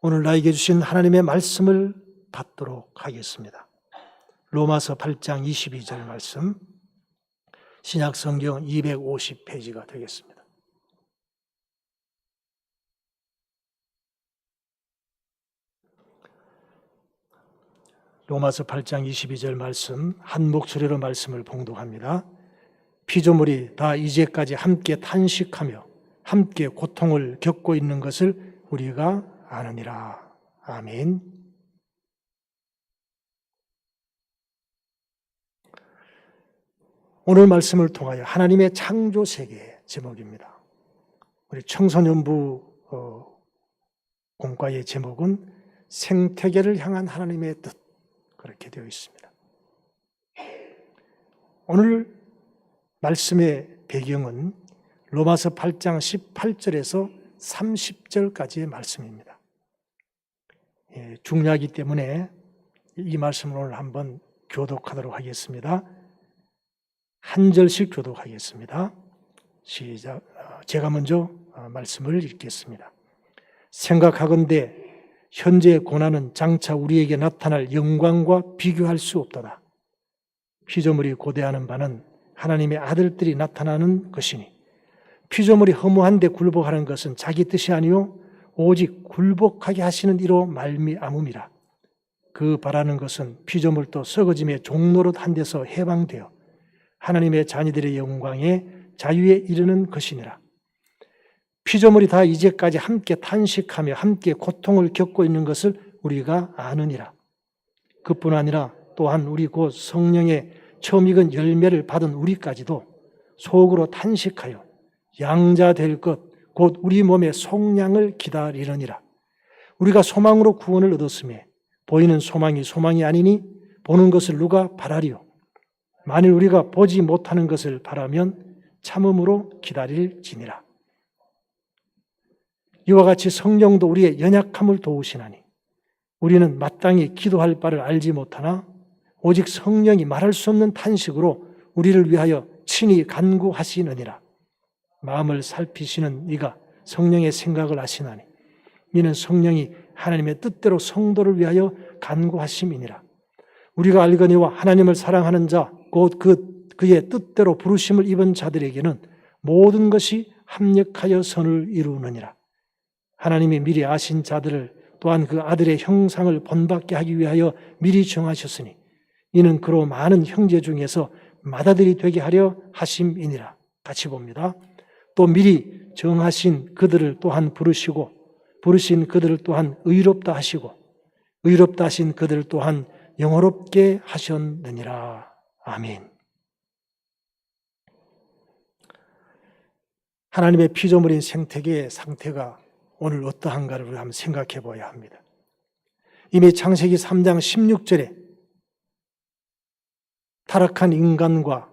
오늘 나에게 주신 하나님의 말씀을 받도록 하겠습니다. 로마서 8장 22절 말씀, 신약성경 250페이지가 되겠습니다. 로마서 8장 22절 말씀, 한 목소리로 말씀을 봉독합니다. 피조물이 다 이제까지 함께 탄식하며 함께 고통을 겪고 있는 것을 우리가 아느니라. 아멘. 오늘 말씀을 통하여 하나님의 창조 세계의 제목입니다. 우리 청소년부 공과의 제목은 생태계를 향한 하나님의 뜻, 그렇게 되어 있습니다. 오늘 말씀의 배경은 로마서 8장 18절에서 30절까지의 말씀입니다. 중요하기 때문에 이 말씀을 오늘 한번 교독하도록 하겠습니다. 한 절씩 교독하겠습니다. 시작. 제가 먼저 말씀을 읽겠습니다. 생각하건대 현재의 고난은 장차 우리에게 나타날 영광과 비교할 수 없도다. 피조물이 고대하는 바는 하나님의 아들들이 나타나는 것이니 피조물이 허무한데 굴복하는 것은 자기 뜻이 아니요 오직 굴복하게 하시는 이로 말미암음이라. 그 바라는 것은 피조물도 썩어짐의 종노릇 한 데서 해방되어 하나님의 자녀들의 영광에 자유에 이르는 것이니라. 피조물이 다 이제까지 함께 탄식하며 함께 고통을 겪고 있는 것을 우리가 아느니라. 그뿐 아니라 또한 우리 곧 성령의 처음 익은 열매를 받은 우리까지도 속으로 탄식하여 양자 될 것 곧 우리 몸의 속량을 기다리느니라. 우리가 소망으로 구원을 얻었으며 보이는 소망이 소망이 아니니 보는 것을 누가 바라리요. 만일 우리가 보지 못하는 것을 바라면 참음으로 기다릴지니라. 이와 같이 성령도 우리의 연약함을 도우시나니 우리는 마땅히 기도할 바를 알지 못하나 오직 성령이 말할 수 없는 탄식으로 우리를 위하여 친히 간구하시느니라. 마음을 살피시는 이가 성령의 생각을 아시나니 이는 성령이 하나님의 뜻대로 성도를 위하여 간구하심이니라. 우리가 알거니와 하나님을 사랑하는 자 곧 그의 뜻대로 부르심을 입은 자들에게는 모든 것이 합력하여 선을 이루느니라. 하나님이 미리 아신 자들을 또한 그 아들의 형상을 본받게 하기 위하여 미리 정하셨으니 이는 그로 많은 형제 중에서 맏아들이 되게 하려 하심이니라. 같이 봅니다. 또 미리 정하신 그들을 또한 부르시고 부르신 그들을 또한 의롭다 하시고 의롭다 하신 그들을 또한 영화롭게 하셨느니라. 아멘. 하나님의 피조물인 생태계의 상태가 오늘 어떠한가를 우리가 한번 생각해 봐야 합니다. 이미 창세기 3장 16절에 타락한 인간과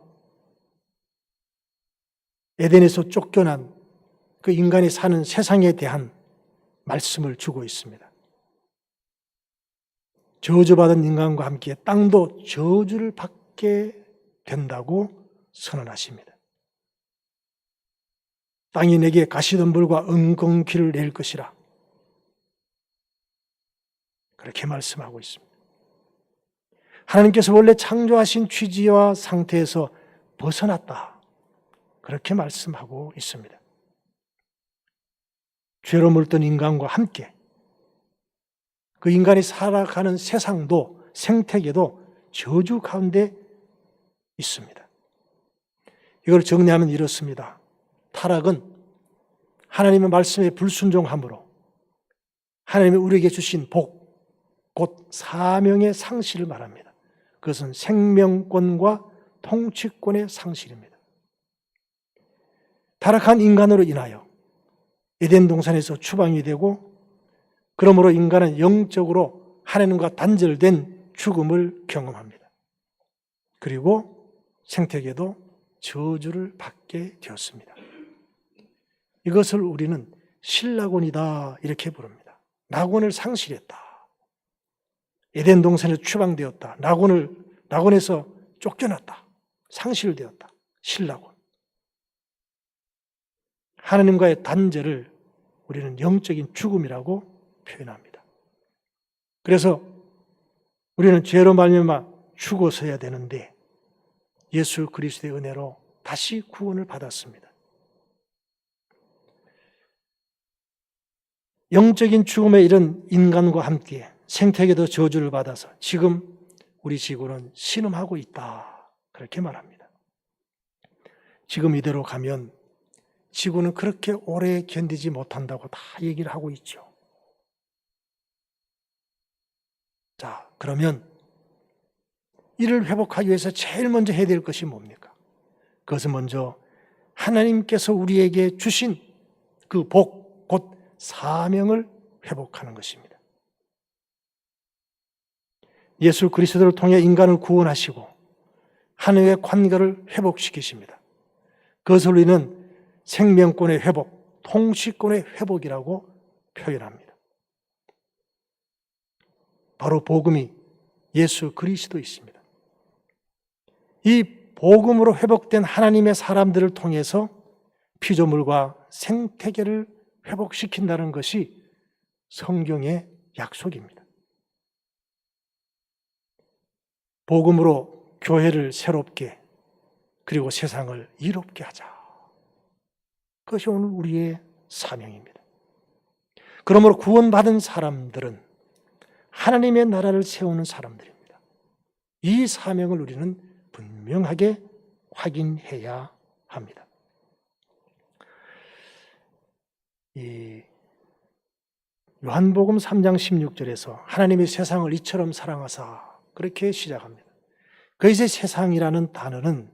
에덴에서 쫓겨난 그 인간이 사는 세상에 대한 말씀을 주고 있습니다. 저주받은 인간과 함께 땅도 저주를 받게 된다고 선언하십니다. 땅이 내게 가시덤불과 은공기를 낼 것이라. 그렇게 말씀하고 있습니다. 하나님께서 원래 창조하신 취지와 상태에서 벗어났다. 그렇게 말씀하고 있습니다. 죄로 물든 인간과 함께 그 인간이 살아가는 세상도 생태계도 저주 가운데 있습니다. 이걸 정리하면 이렇습니다. 타락은 하나님의 말씀에 불순종함으로 하나님이 우리에게 주신 복, 곧 사명의 상실을 말합니다. 그것은 생명권과 통치권의 상실입니다. 타락한 인간으로 인하여 에덴 동산에서 추방이 되고 그러므로 인간은 영적으로 하나님과 단절된 죽음을 경험합니다. 그리고 생태계도 저주를 받게 되었습니다. 이것을 우리는 신라곤이다 이렇게 부릅니다. 낙원을 상실했다. 에덴 동산에서 추방되었다. 낙원에서 쫓겨났다. 상실되었다. 신라곤. 하나님과의 단절을 우리는 영적인 죽음이라고 표현합니다. 그래서 우리는 죄로 말미암아 죽어서야 되는데 예수 그리스도의 은혜로 다시 구원을 받았습니다. 영적인 죽음에 이른 인간과 함께 생태계도 저주를 받아서 지금 우리 지구는 신음하고 있다. 그렇게 말합니다. 지금 이대로 가면 지구는 그렇게 오래 견디지 못한다고 다 얘기를 하고 있죠. 자, 그러면 이를 회복하기 위해서 제일 먼저 해야 될 것이 뭡니까? 그것은 먼저 하나님께서 우리에게 주신 그 복, 곧 사명을 회복하는 것입니다. 예수 그리스도를 통해 인간을 구원하시고 하나님의 관계를 회복시키십니다. 그것을 우리는 생명권의 회복, 통치권의 회복이라고 표현합니다. 바로 복음이 예수 그리스도이십니다. 이 복음으로 회복된 하나님의 사람들을 통해서 피조물과 생태계를 회복시킨다는 것이 성경의 약속입니다. 복음으로 교회를 새롭게 그리고 세상을 이롭게 하자. 그것이 오늘 우리의 사명입니다. 그러므로 구원받은 사람들은 하나님의 나라를 세우는 사람들입니다. 이 사명을 우리는 분명하게 확인해야 합니다. 이 요한복음 3장 16절에서 하나님이 세상을 이처럼 사랑하사 그렇게 시작합니다. 거기서 세상이라는 단어는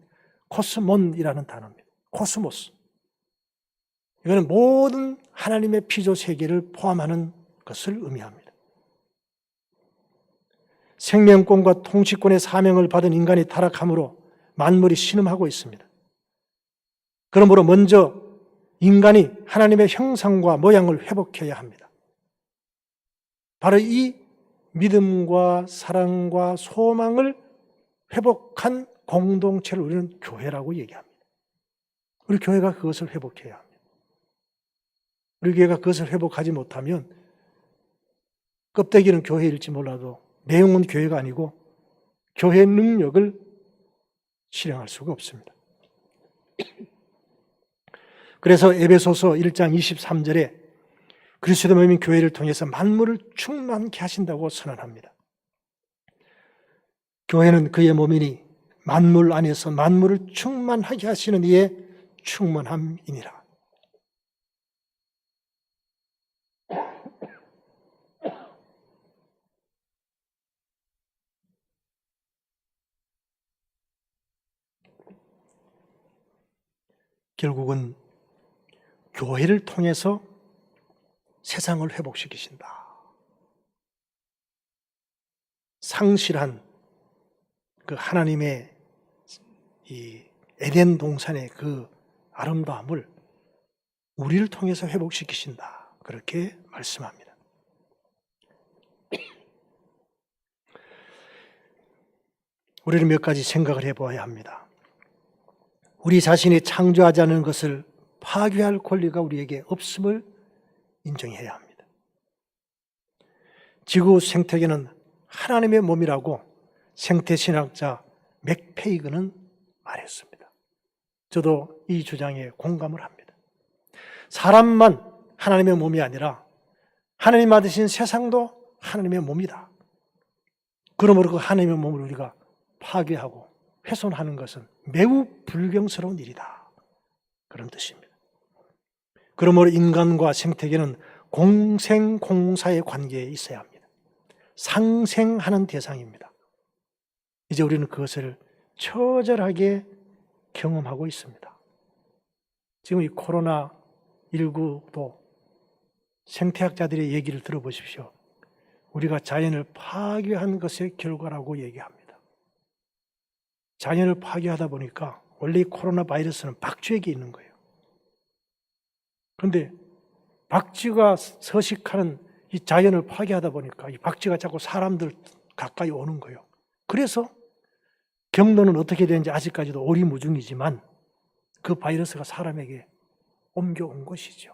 코스몬이라는 단어입니다. 코스모스. 이거는 모든 하나님의 피조 세계를 포함하는 것을 의미합니다. 생명권과 통치권의 사명을 받은 인간이 타락함으로 만물이 신음하고 있습니다. 그러므로 먼저 인간이 하나님의 형상과 모양을 회복해야 합니다. 바로 이 믿음과 사랑과 소망을 회복한 공동체를 우리는 교회라고 얘기합니다. 우리 교회가 그것을 회복해야 합니다. 우리 교회가 그것을 회복하지 못하면 껍데기는 교회일지 몰라도 내용은 교회가 아니고 교회의 능력을 실행할 수가 없습니다. 그래서 에베소서 1장 23절에 그리스도 모임 교회를 통해서 만물을 충만케 하신다고 선언합니다. 교회는 그의 몸이니 만물 안에서 만물을 충만하게 하시는 이의 충만함이니라. 결국은 교회를 통해서 세상을 회복시키신다. 상실한 그 하나님의 이 에덴 동산의 그 아름다움을 우리를 통해서 회복시키신다. 그렇게 말씀합니다. 우리는 몇 가지 생각을 해보아야 합니다. 우리 자신이 창조하지 않은 것을 파괴할 권리가 우리에게 없음을 인정해야 합니다. 지구 생태계는 하나님의 몸이라고 생태신학자 맥페이그는 말했습니다. 저도 이 주장에 공감을 합니다. 사람만 하나님의 몸이 아니라 하나님 만드신 세상도 하나님의 몸이다. 그러므로 그 하나님의 몸을 우리가 파괴하고 훼손하는 것은 매우 불경스러운 일이다. 그런 뜻입니다. 그러므로 인간과 생태계는 공생공사의 관계에 있어야 합니다. 상생하는 대상입니다. 이제 우리는 그것을 처절하게 경험하고 있습니다. 지금 이 코로나19도 생태학자들의 얘기를 들어보십시오. 우리가 자연을 파괴한 것의 결과라고 얘기합니다. 자연을 파괴하다 보니까 원래 이 코로나 바이러스는 박쥐에게 있는 거예요. 그런데 박쥐가 서식하는 이 자연을 파괴하다 보니까 이 박쥐가 자꾸 사람들 가까이 오는 거예요. 그래서 경로는 어떻게 되는지 아직까지도 오리무중이지만 그 바이러스가 사람에게 옮겨온 것이죠.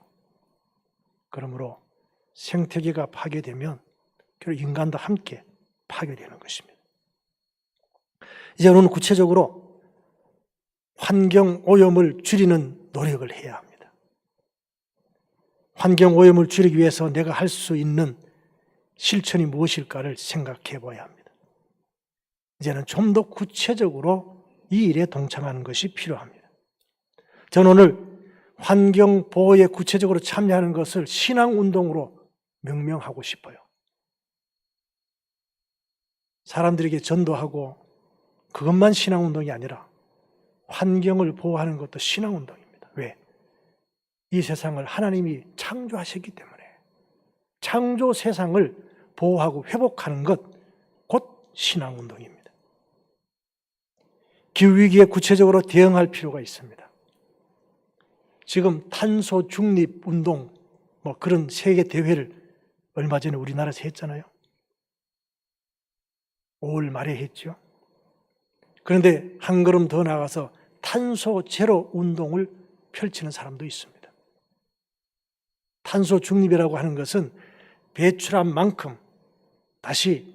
그러므로 생태계가 파괴되면 그리고 인간도 함께 파괴되는 것입니다. 이제 우리는 구체적으로 환경 오염을 줄이는 노력을 해야 합니다. 환경 오염을 줄이기 위해서 내가 할 수 있는 실천이 무엇일까를 생각해 봐야 합니다. 이제는 좀 더 구체적으로 이 일에 동참하는 것이 필요합니다. 저는 오늘 환경 보호에 구체적으로 참여하는 것을 신앙운동으로 명명하고 싶어요. 사람들에게 전도하고 그것만 신앙운동이 아니라 환경을 보호하는 것도 신앙운동입니다. 왜? 이 세상을 하나님이 창조하셨기 때문에 창조 세상을 보호하고 회복하는 것 곧 신앙운동입니다. 기후위기에 구체적으로 대응할 필요가 있습니다. 지금 탄소 중립 운동 그런 세계 대회를 얼마 전에 우리나라에서 했잖아요. 5월 말에 했죠. 그런데 한 걸음 더 나가서 탄소 제로 운동을 펼치는 사람도 있습니다. 탄소 중립이라고 하는 것은 배출한 만큼 다시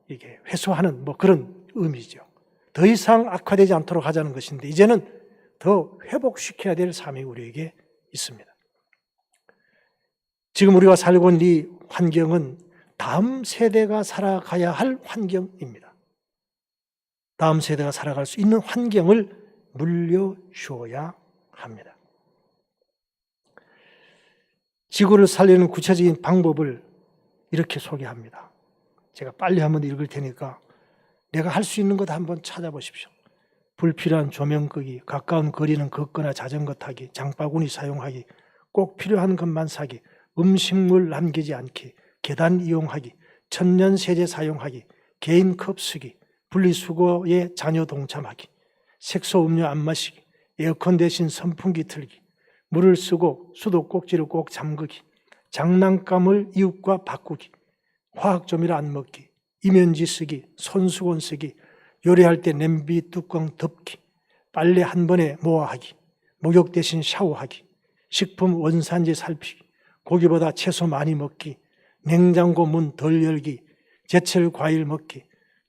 이게 회수하는 그런 의미죠. 더 이상 악화되지 않도록 하자는 것인데 이제는 더 회복시켜야 될 사명이 우리에게 있습니다. 지금 우리가 살고 있는 이 환경은 다음 세대가 살아가야 할 환경입니다. 다음 세대가 살아갈 수 있는 환경을 물려주어야 합니다. 지구를 살리는 구체적인 방법을 이렇게 소개합니다. 제가 빨리 한번 읽을 테니까 내가 할 수 있는 것 한번 찾아보십시오. 불필요한 조명 끄기, 가까운 거리는 걷거나 자전거 타기, 장바구니 사용하기, 꼭 필요한 것만 사기, 음식물 남기지 않기, 계단 이용하기, 천연세제 사용하기, 개인 컵 쓰기, 분리수거에 자녀 동참하기, 색소 음료 안 마시기, 에어컨 대신 선풍기 틀기, 물을 쓰고 수도꼭지를 꼭 잠그기, 장난감을 이웃과 바꾸기, 화학조미료 안 먹기, 이면지 쓰기, 손수건 쓰기, 요리할 때 냄비 뚜껑 덮기, 빨래 한 번에 모아하기, 목욕 대신 샤워하기, 식품 원산지 살피기, 고기보다 채소 많이 먹기, 냉장고 문 덜 열기, 제철 과일 먹기,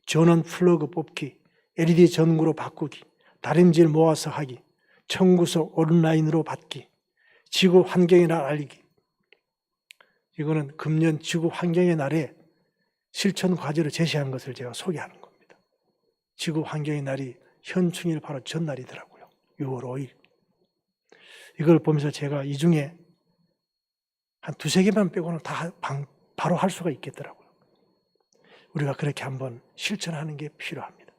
전원 플러그 뽑기, LED 전구로 바꾸기, 다림질 모아서 하기, 청구서 온라인으로 받기, 지구 환경의 날 알리기. 이거는 금년 지구 환경의 날에 실천 과제로 제시한 것을 제가 소개하는 겁니다. 지구 환경의 날이 현충일 바로 전날이더라고요. 6월 5일. 이걸 보면서 제가 이 중에 한 두세 개만 빼고는 다 바로 할 수가 있겠더라고요. 우리가 그렇게 한번 실천하는 게 필요합니다.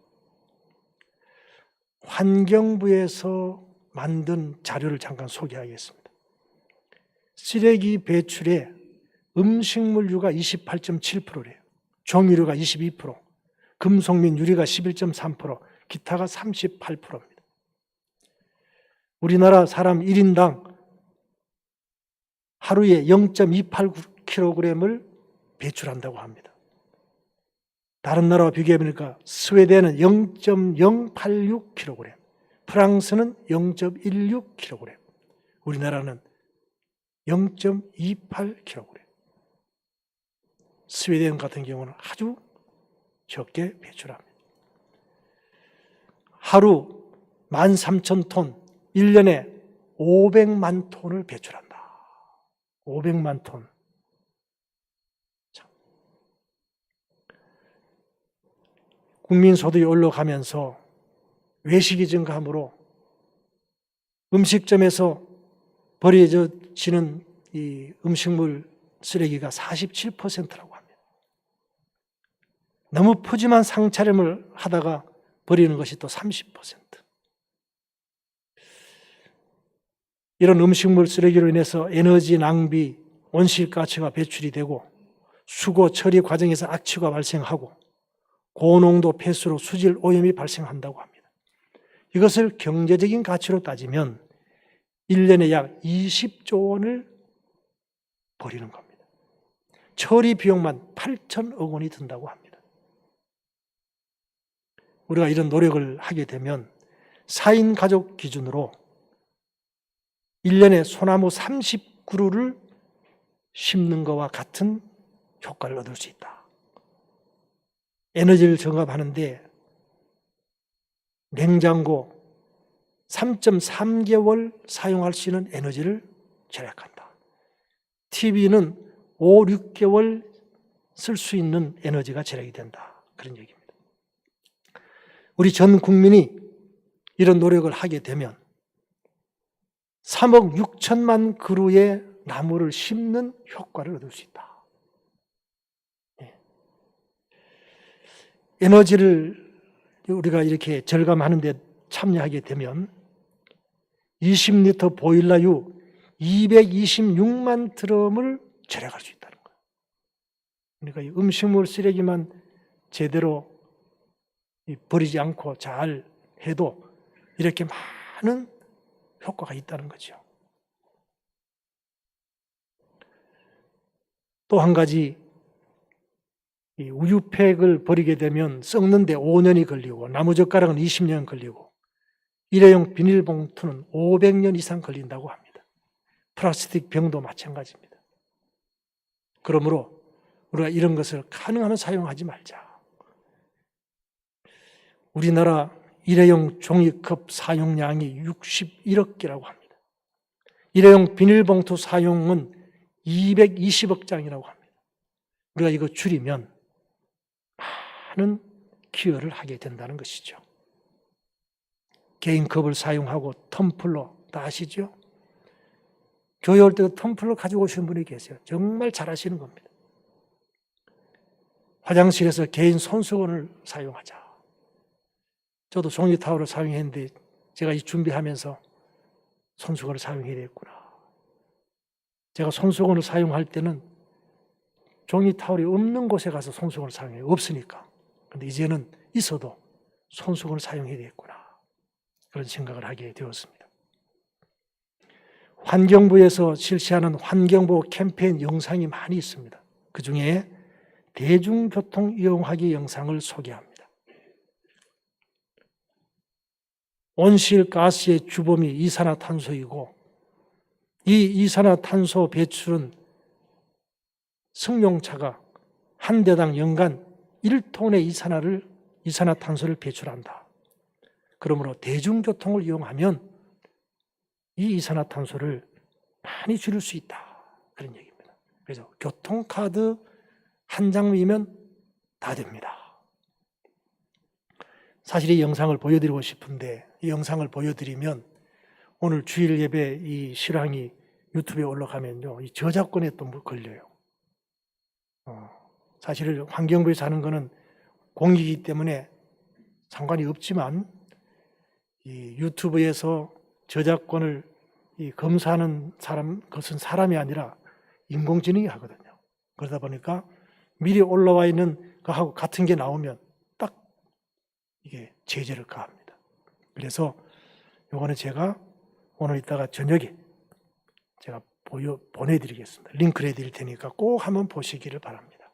환경부에서 만든 자료를 잠깐 소개하겠습니다. 쓰레기 배출에 음식물류가 28.7%래요. 종이류가 22%, 금속 및 유리가 11.3%, 기타가 38%입니다. 우리나라 사람 1인당 하루에 0.289kg을 배출한다고 합니다. 다른 나라와 비교해보니까 스웨덴은 0.086kg, 프랑스는 0.16kg, 우리나라는 0.28kg. 스웨덴 같은 경우는 아주 적게 배출합니다. 하루 13,000톤, 1년에 500만 톤을 배출한다. 500만 톤. 국민소득이 올라가면서 외식이 증가하므로 음식점에서 버려지는 이 음식물 쓰레기가 47%라고 합니다. 너무 푸짐한 상차림을 하다가 버리는 것이 또 30%. 이런 음식물 쓰레기로 인해서 에너지 낭비, 온실가스가 배출이 되고 수거 처리 과정에서 악취가 발생하고 고농도 폐수로 수질 오염이 발생한다고 합니다. 이것을 경제적인 가치로 따지면 1년에 약 20조 원을 버리는 겁니다. 처리 비용만 8천억 원이 든다고 합니다. 우리가 이런 노력을 하게 되면 4인 가족 기준으로 1년에 소나무 30그루를 심는 것과 같은 효과를 얻을 수 있다. 에너지를 저감하는데 냉장고 3.3개월 사용할 수 있는 에너지를 절약한다. TV는 5, 6개월 쓸 수 있는 에너지가 절약이 된다. 그런 얘기입니다. 우리 전 국민이 이런 노력을 하게 되면 3억 6천만 그루의 나무를 심는 효과를 얻을 수 있다. 에너지를 우리가 이렇게 절감하는 데 참여하게 되면 20리터 보일러유 226만 드럼을 절약할 수 있다는 거예요. 그러니까 음식물 쓰레기만 제대로 버리지 않고 잘 해도 이렇게 많은 효과가 있다는 거죠. 또 한 가지, 이 우유팩을 버리게 되면 썩는데 5년이 걸리고 나무젓가락은 20년 걸리고 일회용 비닐봉투는 500년 이상 걸린다고 합니다. 플라스틱 병도 마찬가지입니다. 그러므로 우리가 이런 것을 가능하면 사용하지 말자. 우리나라 일회용 종이컵 사용량이 61억 개라고 합니다. 일회용 비닐봉투 사용은 220억 장이라고 합니다. 우리가 이거 줄이면 많은 기여를 하게 된다는 것이죠. 개인 컵을 사용하고 텀블러 다 아시죠? 교회 올 때도 텀블러 가지고 오시는 분이 계세요. 정말 잘하시는 겁니다. 화장실에서 개인 손수건을 사용하자. 저도 종이 타월을 사용했는데 제가 이 준비하면서 손수건을 사용해야 되겠구나. 제가 손수건을 사용할 때는 종이 타월이 없는 곳에 가서 손수건을 사용해요. 없으니까. 그런데 이제는 있어도 손수건을 사용해야 되겠구나. 그런 생각을 하게 되었습니다. 환경부에서 실시하는 환경보호 캠페인 영상이 많이 있습니다. 그중에 대중교통 이용하기 영상을 소개합니다. 온실가스의 주범이 이산화탄소이고 이 이산화탄소 배출은 승용차가 한 대당 연간 1톤의 이산화탄소를 배출한다. 그러므로 대중교통을 이용하면 이 이산화탄소를 많이 줄일 수 있다. 그런 얘기입니다. 그래서 교통카드 한 장이면 다 됩니다. 사실 이 영상을 보여드리고 싶은데 이 영상을 보여드리면 오늘 주일 예배 이 실황이 유튜브에 올라가면요, 이 저작권에 또 걸려요. 사실 환경부에서 하는 거는 공익이기 때문에 상관이 없지만 이 유튜브에서 저작권을 검사하는 사람, 그것은 사람이 아니라 인공지능이 하거든요. 그러다 보니까 미리 올라와 있는 거하고 같은 게 나오면 딱 이게 제재를 가합니다. 그래서 요거는 제가 오늘 이따가 저녁에 제가 보내드리겠습니다. 링크를 해드릴 테니까 꼭 한번 보시기를 바랍니다.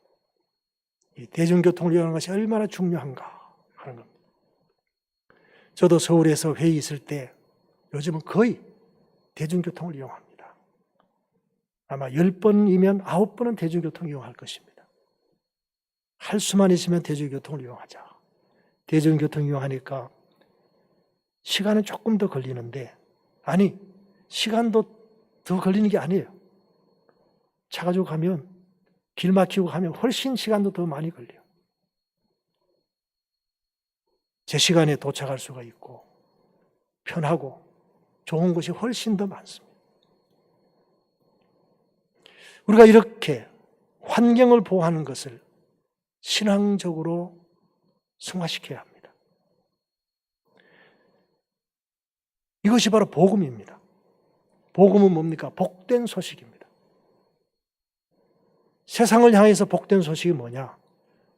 이 대중교통을 이용하는 것이 얼마나 중요한가 하는 겁니다. 저도 서울에서 회의 있을 때 요즘은 거의 대중교통을 이용합니다. 아마 10번이면 9번은 대중교통 이용할 것입니다. 할 수만 있으면 대중교통을 이용하자. 대중교통 이용하니까 시간은 조금 더 걸리는데, 아니, 시간도 더 걸리는 게 아니에요. 차 가지고 가면, 길 막히고 가면 훨씬 시간도 더 많이 걸려요. 제 시간에 도착할 수가 있고 편하고 좋은 것이 훨씬 더 많습니다. 우리가 이렇게 환경을 보호하는 것을 신앙적으로 승화시켜야 합니다. 이것이 바로 복음입니다. 복음은 뭡니까? 복된 소식입니다. 세상을 향해서 복된 소식이 뭐냐?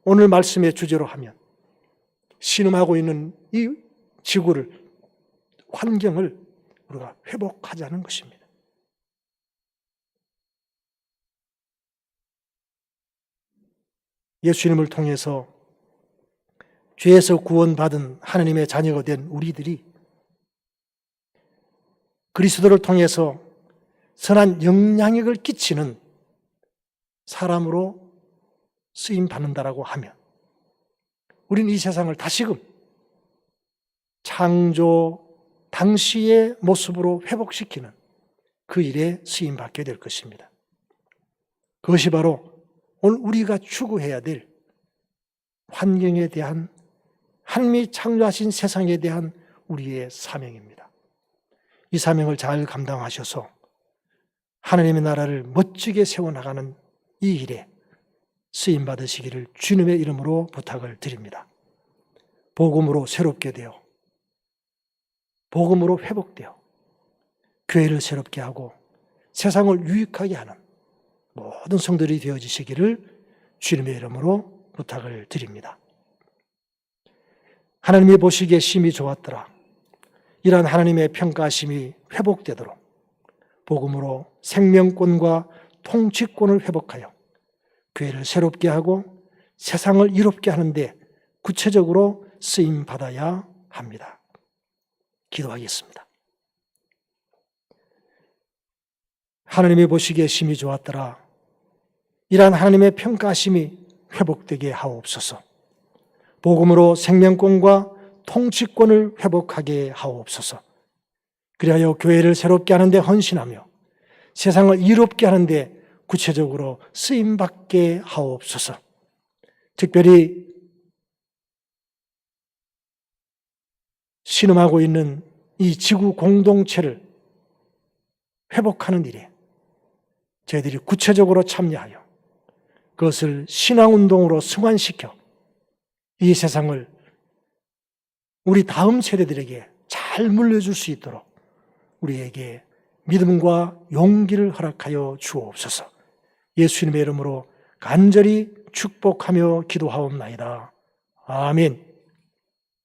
오늘 말씀의 주제로 하면 신음하고 있는 이 지구를, 환경을 우리가 회복하자는 것입니다. 예수님을 통해서 죄에서 구원받은 하나님의 자녀가 된 우리들이 그리스도를 통해서 선한 영향력을 끼치는 사람으로 쓰임 받는다라고 하면 우리는 이 세상을 다시금 창조 당시의 모습으로 회복시키는 그 일에 쓰임받게 될 것입니다. 그것이 바로 오늘 우리가 추구해야 될 환경에 대한, 하나님이 창조하신 세상에 대한 우리의 사명입니다. 이 사명을 잘 감당하셔서 하나님의 나라를 멋지게 세워나가는 이 일에 쓰임받으시기를 주님의 이름으로 부탁을 드립니다. 복음으로 새롭게 되어, 복음으로 회복되어 교회를 새롭게 하고 세상을 유익하게 하는 모든 성들이 되어지시기를 주님의 이름으로 부탁을 드립니다. 하나님이 보시기에 심히 좋았더라. 이러한 하나님의 평가심이 회복되도록 복음으로 생명권과 통치권을 회복하여 교회를 새롭게 하고 세상을 이롭게 하는데 구체적으로 쓰임받아야 합니다. 기도하겠습니다. 하나님이 보시기에 심히 좋았더라. 이러한 하나님의 평가심이 회복되게 하옵소서. 복음으로 생명권과 통치권을 회복하게 하옵소서. 그리하여 교회를 새롭게 하는데 헌신하며 세상을 이롭게 하는데 구체적으로 쓰임받게 하옵소서. 특별히 신음하고 있는 이 지구 공동체를 회복하는 일에 저희들이 구체적으로 참여하여 그것을 신앙운동으로 승환시켜 이 세상을 우리 다음 세대들에게 잘 물려줄 수 있도록 우리에게 믿음과 용기를 허락하여 주옵소서. 예수님의 이름으로 간절히 축복하며 기도하옵나이다. 아멘.